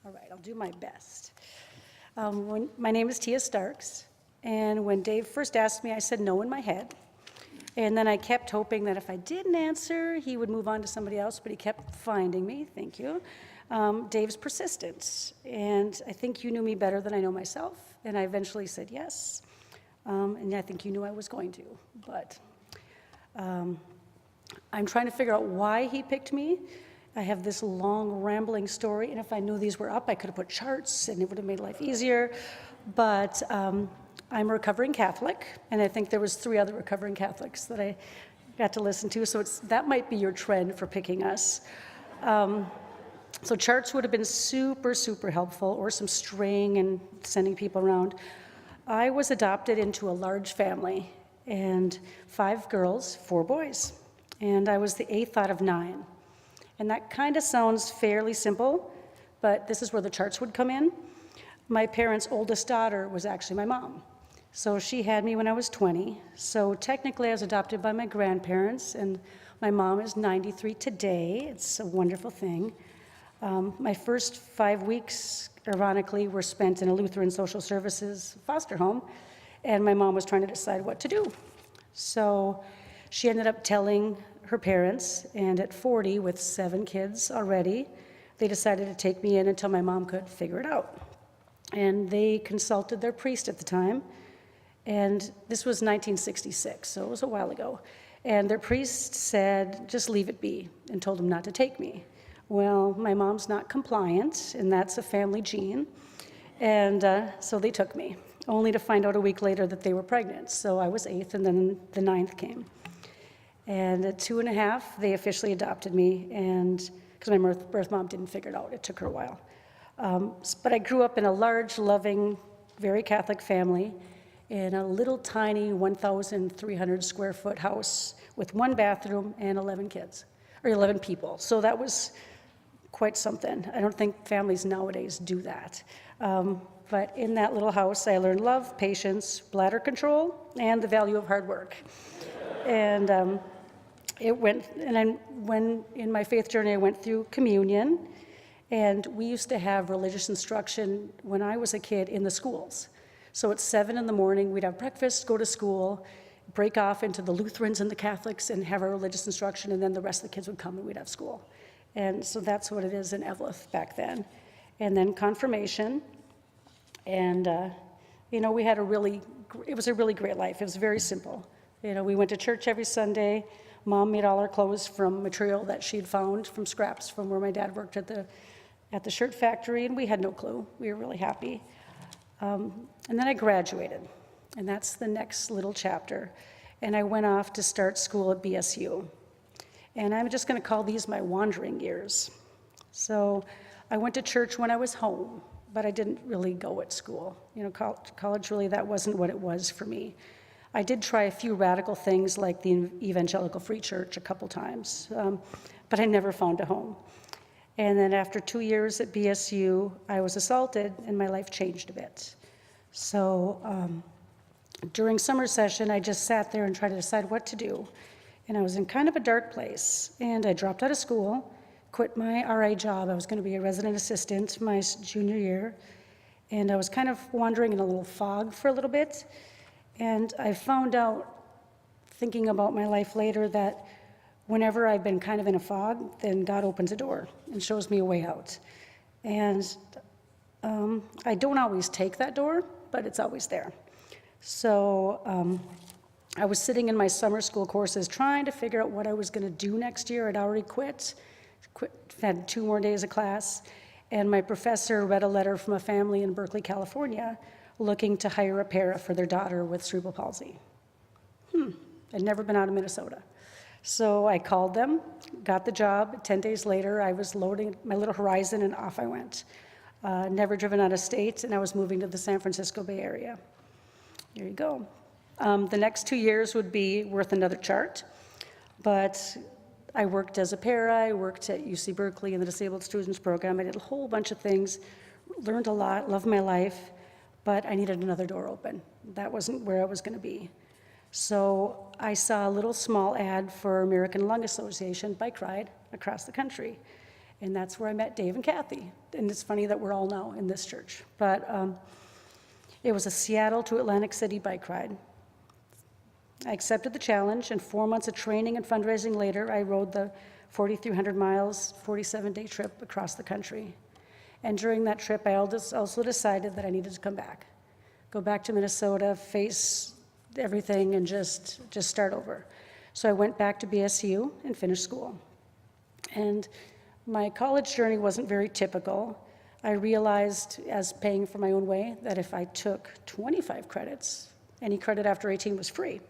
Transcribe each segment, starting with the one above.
All right, I'll do my best. My name is Tia Starks, and when Dave first asked me, I said no in my head. And then I kept hoping that if I didn't answer, he would move on to somebody else, but he kept finding me, thank you. Dave's persistence, and I think you knew me better than I know myself, and I eventually said yes, and I think you knew I was going to, but I'm trying to figure out why he picked me. I have this long, rambling story, and if I knew these were up, I could have put charts, and it would have made life easier, but I'm a recovering Catholic, and I think there was 3 other recovering Catholics that I got to listen to, so that might be your trend for picking us. So charts would have been super, super helpful, or some straying and sending people around. I was adopted into a large family, and 5 girls, 4 boys, and I was the 8th out of 9. And that kind of sounds fairly simple, but this is where the charts would come in. My parents' oldest daughter was actually my mom. So she had me when I was 20. So technically I was adopted by my grandparents, and my mom is 93 today. It's a wonderful thing. My first 5 weeks, ironically, were spent in a Lutheran social services foster home, and my mom was trying to decide what to do. So she ended up telling her parents, and at 40, with 7 kids already, they decided to take me in until my mom could figure it out. And they consulted their priest at the time, and this was 1966, so it was a while ago. And their priest said, just leave it be, and told them not to take me. Well, my mom's not compliant, and that's a family gene, and so they took me, only to find out a week later that they were pregnant. So I was 8th, and then the 9th came. And at 2.5, they officially adopted me, and because my birth mom didn't figure it out, it took her a while. But I grew up in a large, loving, very Catholic family in a little tiny 1,300 square foot house with 1 bathroom and 11 kids, or 11 people. So that was quite something. I don't think families nowadays do that. But in that little house, I learned love, patience, bladder control, and the value of hard work. And when in my faith journey, I went through communion, and we used to have religious instruction when I was a kid in the schools. So at 7 in the morning, we'd have breakfast, go to school, break off into the Lutherans and the Catholics and have our religious instruction, and then the rest of the kids would come and we'd have school. And so that's what it is in Eveleth back then. And then confirmation, and we had it was a really great life. It was very simple. We went to church every Sunday. Mom made all our clothes from material that she'd found from scraps from where my dad worked at the shirt factory, and we had no clue. We were really happy. And then I graduated, and that's the next little chapter. And I went off to start school at BSU. And I'm just going to call these my wandering years. So I went to church when I was home, but I didn't really go at school. College really, that wasn't what it was for me. I did try a few radical things like the Evangelical Free Church a couple times, but I never found a home. And then after 2 years at BSU, I was assaulted, and my life changed a bit. So during summer session, I just sat there and tried to decide what to do. And I was in kind of a dark place, and I dropped out of school, quit my RA job. I was going to be a resident assistant my junior year, and I was kind of wandering in a little fog for a little bit. And I found out, thinking about my life later, that whenever I've been kind of in a fog, then God opens a door and shows me a way out. And I don't always take that door, but it's always there. So I was sitting in my summer school courses trying to figure out what I was going to do next year. I'd already quit, had 2 more days of class, and my professor read a letter from a family in Berkeley, California, looking to hire a para for their daughter with cerebral palsy. I'd never been out of Minnesota. So I called them, got the job. 10 days later, I was loading my little Horizon, and off I went. Never driven out of state, and I was moving to the San Francisco Bay Area. There you go. The next 2 years would be worth another chart, but I worked as a para, I worked at UC Berkeley in the Disabled Students Program. I did a whole bunch of things, learned a lot, loved my life, but I needed another door open. That wasn't where I was going to be. So I saw a little small ad for American Lung Association bike ride across the country. And that's where I met Dave and Kathy. And it's funny that we're all now in this church. But it was a Seattle to Atlantic City bike ride. I accepted the challenge, and 4 months of training and fundraising later, I rode the 4,300 miles, 47-day trip across the country. And during that trip, I also decided that I needed to come back. Go back to Minnesota, face everything, and just start over. So I went back to BSU and finished school. And my college journey wasn't very typical. I realized, as paying for my own way, that if I took 25 credits, any credit after 18 was free.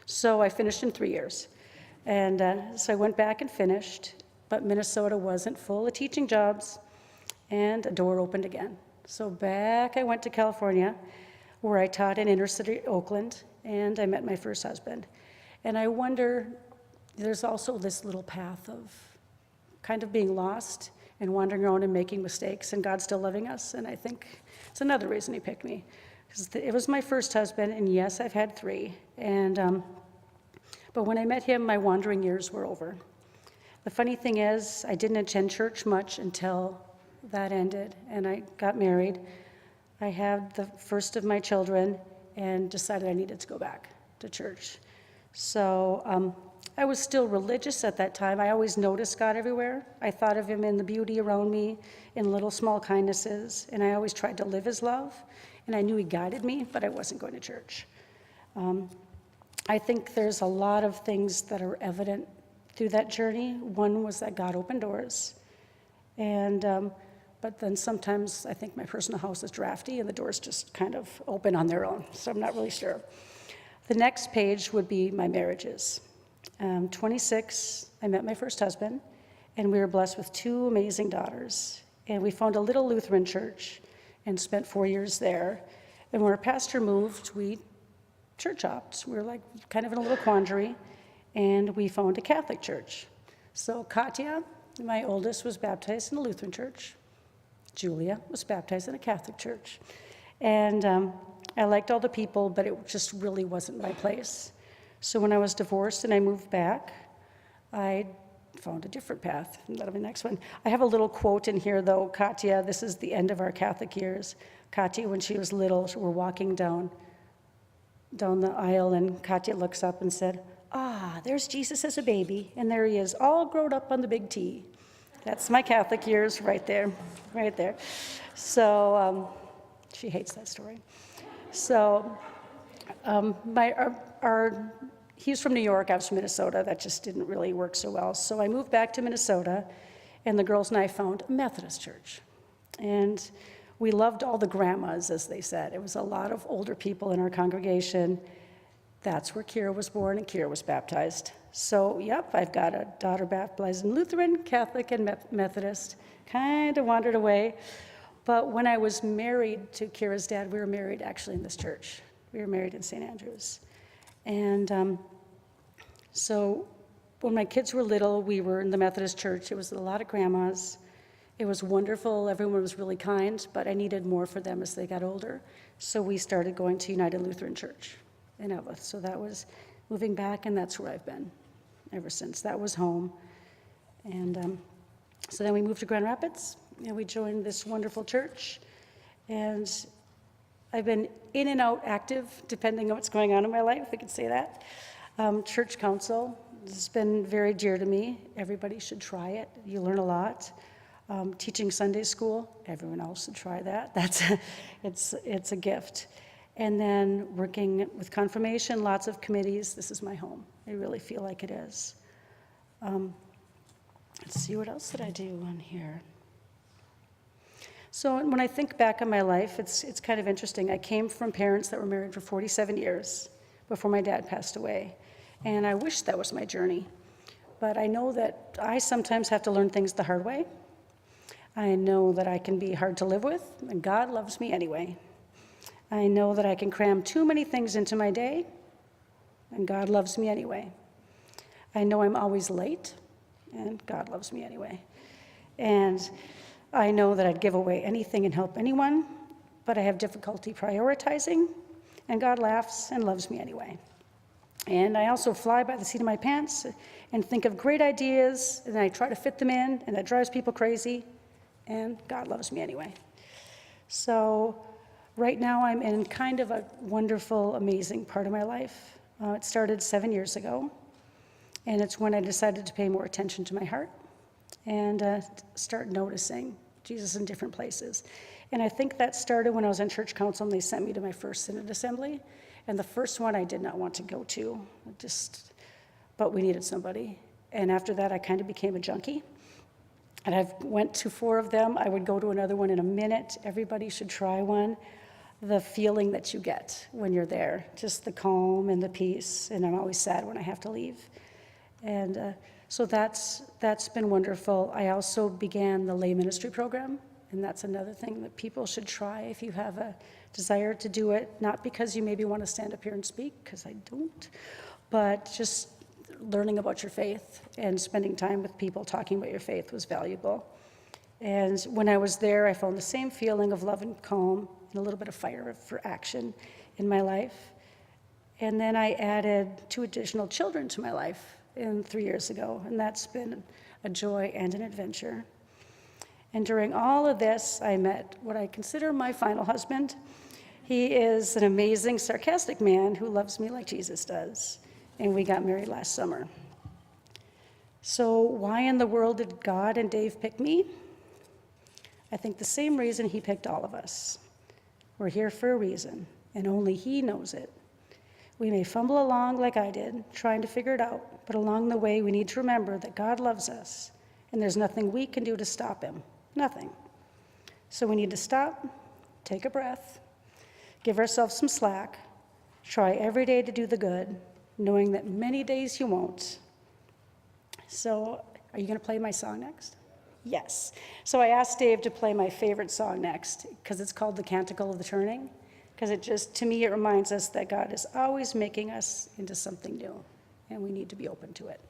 So I finished in 3 years. And so I went back and finished, but Minnesota wasn't full of teaching jobs, and a door opened again. So back I went to California, where I taught in inner city Oakland, and I met my first husband. And I wonder, there's also this little path of kind of being lost and wandering around and making mistakes, and God still loving us. And I think it's another reason he picked me. Because it was my first husband, and yes, I've had 3. And but when I met him, my wandering years were over. The funny thing is, I didn't attend church much until that ended, and I got married. I had the first of my children and decided I needed to go back to church. So I was still religious at that time. I always noticed God everywhere. I thought of him in the beauty around me, in little small kindnesses, and I always tried to live his love. And I knew he guided me, but I wasn't going to church. I think there's a lot of things that are evident through that journey. One was that God opened doors. And but then sometimes I think my personal house is drafty and the doors just kind of open on their own, so I'm not really sure. The next page would be my marriages. 26, I met my first husband, and we were blessed with 2 amazing daughters. And we found a little Lutheran church and spent 4 years there. And when our pastor moved, we church hopped. We were like kind of in a little quandary, and we found a Catholic church. So Katya, my oldest, was baptized in a Lutheran church. Julia was baptized in a Catholic church. And I liked all the people, but it just really wasn't my place. So when I was divorced and I moved back, I found a different path. That'll be the next one. I have a little quote in here, though. Katya, this is the end of our Catholic years. Katya, when she was little, we're walking down the aisle, and Katya looks up and said, there's Jesus as a baby, and there he is, all grown up on the big T. That's my Catholic years right there, right there. So she hates that story. So he's from New York, I was from Minnesota. That just didn't really work so well. So I moved back to Minnesota, and the girls and I found a Methodist church. And we loved all the grandmas, as they said. It was a lot of older people in our congregation. That's where Kira was born, and Kira was baptized. So, yep, I've got a daughter baptized in Lutheran, Catholic, and Methodist. Kind of wandered away. But when I was married to Kira's dad, we were married actually in this church. We were married in St. Andrews. And so when my kids were little, we were in the Methodist church. It was a lot of grandmas. It was wonderful. Everyone was really kind, but I needed more for them as they got older. So we started going to United Lutheran Church in Evlith. So that was moving back, and that's where I've been ever since. That was home. And so then we moved to Grand Rapids, and we joined this wonderful church. And I've been in and out active, depending on what's going on in my life, if I could say that. Church council has been very dear to me. Everybody should try it. You learn a lot. Teaching Sunday school, everyone else should try that. It's a gift. And then working with confirmation, lots of committees. This is my home. I really feel like it is. Let's see, what else did I do on here? So when I think back on my life, it's kind of interesting. I came from parents that were married for 47 years before my dad passed away. And I wish that was my journey. But I know that I sometimes have to learn things the hard way. I know that I can be hard to live with, and God loves me anyway. I know that I can cram too many things into my day, and God loves me anyway. I know I'm always late, and God loves me anyway. And I know that I'd give away anything and help anyone, but I have difficulty prioritizing, and God laughs and loves me anyway. And I also fly by the seat of my pants and think of great ideas, and I try to fit them in, and that drives people crazy, and God loves me anyway. So right now I'm in kind of a wonderful, amazing part of my life. It started 7 years ago, and it's when I decided to pay more attention to my heart and start noticing Jesus in different places. And I think that started when I was in church council and they sent me to my first synod assembly. And the first one I did not want to go to, but we needed somebody. And after that, I kind of became a junkie. And I've went to 4 of them. I would go to another one in a minute. Everybody should try one. The feeling that you get when you're there, just the calm and the peace. And I'm always sad when I have to leave. And so that's been wonderful. I also began the lay ministry program. And that's another thing that people should try if you have a desire to do it, not because you maybe want to stand up here and speak, because I don't, but just learning about your faith and spending time with people talking about your faith was valuable. And when I was there, I found the same feeling of love and calm and a little bit of fire for action in my life. And then I added 2 additional children to my life 3 years ago, and that's been a joy and an adventure. And during all of this, I met what I consider my final husband. He is an amazing, sarcastic man who loves me like Jesus does. And we got married last summer. So why in the world did God and Dave pick me? I think the same reason he picked all of us. We're here for a reason, and only he knows it. We may fumble along like I did, trying to figure it out, but along the way, we need to remember that God loves us, and there's nothing we can do to stop him. Nothing. So we need to stop, take a breath, give ourselves some slack, try every day to do the good, knowing that many days you won't. So are you going to play my song next? Yes. So I asked Dave to play my favorite song next, because it's called The Canticle of the Turning, because to me, it reminds us that God is always making us into something new, and we need to be open to it.